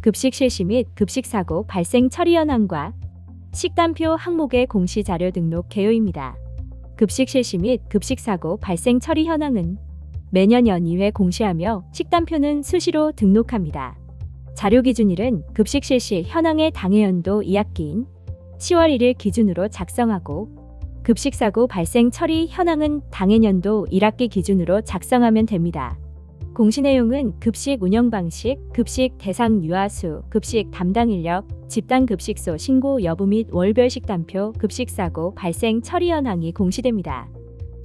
급식 실시 및 급식 사고 발생 처리 현황과 식단표 항목의 공시 자료 등록 개요입니다. 급식 실시 및 급식 사고 발생 처리 현황은 매년 연이회 공시하며 식단표는 수시로 등록합니다. 자료 기준일은 급식 실시 현황의 당해연도 2학기인 10월 1일 기준으로 작성하고 급식 사고 발생 처리 현황은 당해년도 1학기 기준으로 작성하면 됩니다. 공시 내용은 급식 운영 방식, 급식 대상 유아수, 급식 담당 인력, 집단 급식소 신고 여부 및 월별 식단표, 급식 사고 발생 처리 현황이 공시됩니다.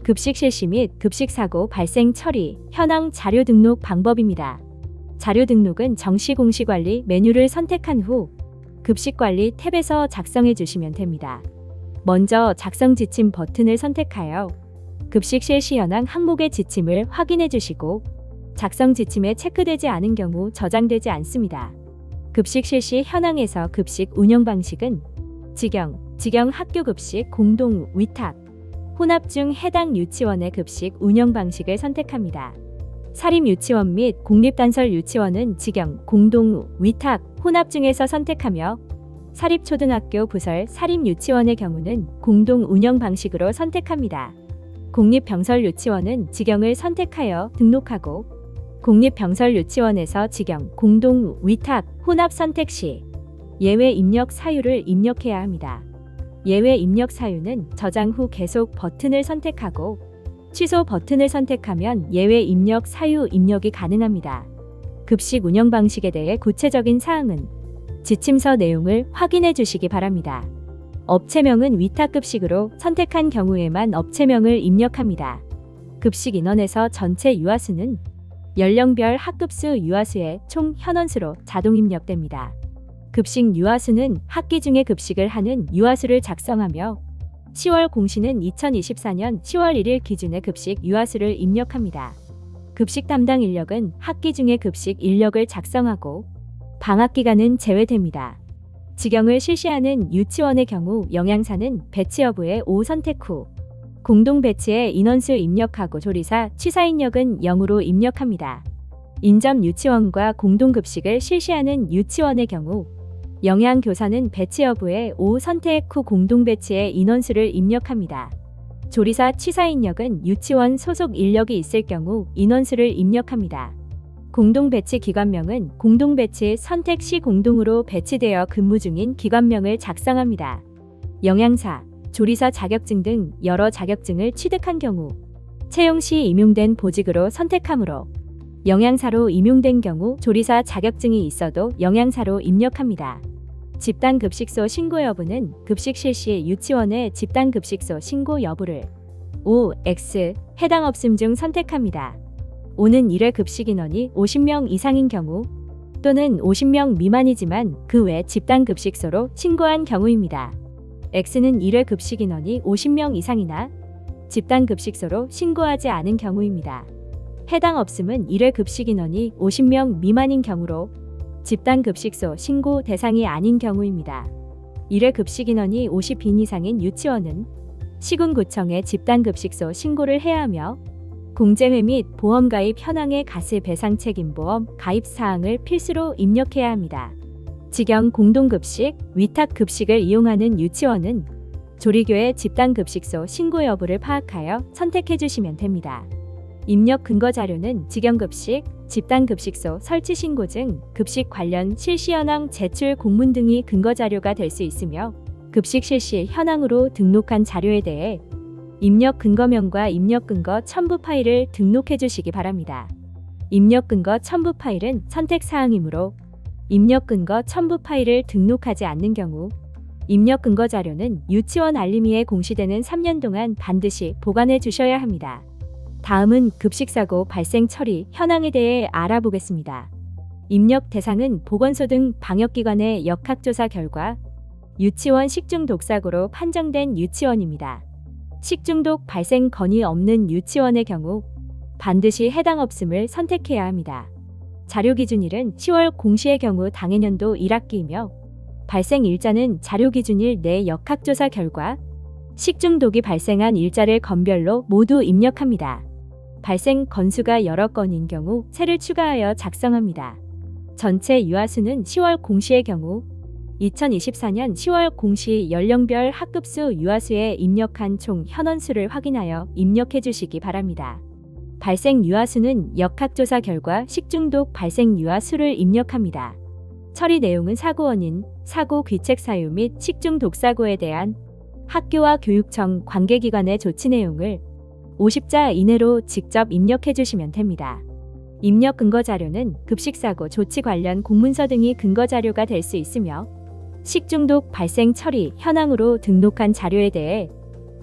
급식 실시 및 급식 사고 발생 처리 현황 자료 등록 방법입니다. 자료 등록은 정시 공시 관리 메뉴를 선택한 후 급식 관리 탭에서 작성해 주시면 됩니다. 먼저 작성 지침 버튼을 선택하여 급식 실시 현황 항목의 지침을 확인해 주시고 작성 지침에 체크되지 않은 경우 저장되지 않습니다. 급식 실시 현황에서 급식 운영 방식은 직영 학교 급식 공동 위탁, 혼합 중 해당 유치원의 급식 운영 방식을 선택합니다. 사립 유치원 및 공립단설 유치원은 직영, 공동, 위탁, 혼합 중에서 선택하며 사립초등학교 부설 사립 유치원의 경우는 공동 운영 방식으로 선택합니다. 공립병설 유치원은 직영을 선택하여 등록하고 공립병설 유치원에서 직영, 공동, 위탁, 혼합 선택 시 예외 입력 사유를 입력해야 합니다. 예외 입력 사유는 저장 후 계속 버튼을 선택하고 취소 버튼을 선택하면 예외 입력 사유 입력이 가능합니다. 급식 운영 방식에 대해 구체적인 사항은 지침서 내용을 확인해 주시기 바랍니다. 업체명은 위탁급식으로 선택한 경우에만 업체명을 입력합니다. 급식 인원에서 전체 유아수는 연령별 학급수 유아수의 총 현원수로 자동 입력됩니다. 급식 유아수는 학기 중에 급식을 하는 유아수를 작성하며 10월 공시는 2024년 10월 1일 기준의 급식 유아수를 입력합니다. 급식 담당 인력은 학기 중에 급식 인력을 작성하고 방학 기간은 제외됩니다. 직영을 실시하는 유치원의 경우 영양사는 배치 여부에 O 선택 후 공동 배치에 인원수 입력하고 조리사, 취사 인력은 0으로 입력합니다. 인접 유치원과 공동급식을 실시하는 유치원의 경우 영양교사는 배치 여부에 O 선택 후 공동 배치에 인원수를 입력합니다. 조리사, 취사 인력은 유치원 소속 인력이 있을 경우 인원수를 입력합니다. 공동 배치 기관명은 공동 배치 선택 시 공동으로 배치되어 근무 중인 기관명을 작성합니다. 영양사, 조리사 자격증 등 여러 자격증을 취득한 경우 채용 시 임용된 보직으로 선택하므로 영양사로 임용된 경우 조리사 자격증이 있어도 영양사로 입력합니다. 집단급식소 신고 여부는 급식 실시 유치원의 집단급식소 신고 여부를 O, X, 해당 없음 중 선택합니다. O는 1회 급식 인원이 50명 이상인 경우 또는 50명 미만이지만 그 외 집단급식소로 신고한 경우입니다. X는 1회 급식 인원이 50명 이상이나 집단급식소로 신고하지 않은 경우입니다. 해당 없음은 1회 급식 인원이 50명 미만인 경우로 집단급식소 신고 대상이 아닌 경우입니다. 1회 급식 인원이 50인 이상인 유치원은 시군구청에 집단급식소 신고를 해야 하며 공제회 및 보험가입 현황의 가스배상책임보험 가입 사항을 필수로 입력해야 합니다. 직영 공동급식, 위탁급식을 이용하는 유치원은 조리교의 집단급식소 신고 여부를 파악하여 선택해 주시면 됩니다. 입력 근거 자료는 직영급식, 집단급식소 설치 신고증, 급식 관련 실시 현황 제출 공문 등이 근거 자료가 될 수 있으며 급식 실시 현황으로 등록한 자료에 대해 입력 근거명과 입력 근거 첨부 파일을 등록해 주시기 바랍니다. 입력 근거 첨부 파일은 선택 사항이므로 입력 근거 첨부 파일을 등록하지 않는 경우 입력 근거 자료는 유치원 알림이에 공시되는 3년 동안 반드시 보관해 주셔야 합니다. 다음은 급식사고 발생 처리 현황에 대해 알아보겠습니다. 입력 대상은 보건소 등 방역기관의 역학조사 결과 유치원 식중독 사고로 판정된 유치원입니다. 식중독 발생 건이 없는 유치원의 경우 반드시 해당 없음을 선택해야 합니다. 자료 기준일은 10월 공시의 경우 당해년도 1학기이며 발생 일자는 자료 기준일 내 역학조사 결과 식중독이 발생한 일자를 건별로 모두 입력합니다. 발생 건수가 여러 건인 경우 세를 추가하여 작성합니다. 전체 유아수는 10월 공시의 경우 2024년 10월 공시 연령별 학급수 유아수에 입력한 총 현원수를 확인하여 입력해 주시기 바랍니다. 발생 유아수는 역학조사 결과 식중독 발생 유아수를 입력합니다. 처리 내용은 사고 원인, 사고 귀책 사유 및 식중독 사고에 대한 학교와 교육청 관계기관의 조치 내용을 50자 이내로 직접 입력해 주시면 됩니다. 입력 근거 자료는 급식사고 조치 관련 공문서 등이 근거 자료가 될 수 있으며 식중독 발생 처리 현황으로 등록한 자료에 대해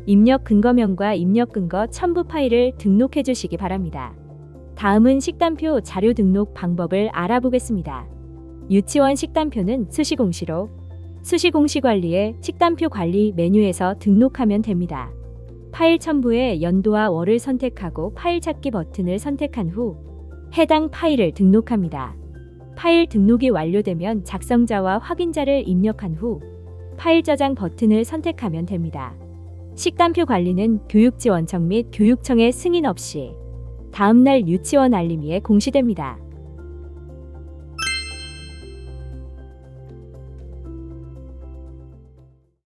입력 근거명과 입력 근거 첨부 파일을 등록해 주시기 바랍니다. 다음은 식단표 자료 등록 방법을 알아보겠습니다. 유치원 식단표는 수시공시로 수시공시 관리에 식단표 관리 메뉴에서 등록하면 됩니다. 파일 첨부에 연도와 월을 선택하고 파일 찾기 버튼을 선택한 후 해당 파일을 등록합니다. 파일 등록이 완료되면 작성자와 확인자를 입력한 후 파일 저장 버튼을 선택하면 됩니다. 식단표 관리는 교육지원청 및 교육청의 승인 없이 다음날 유치원 알림위에 공시됩니다.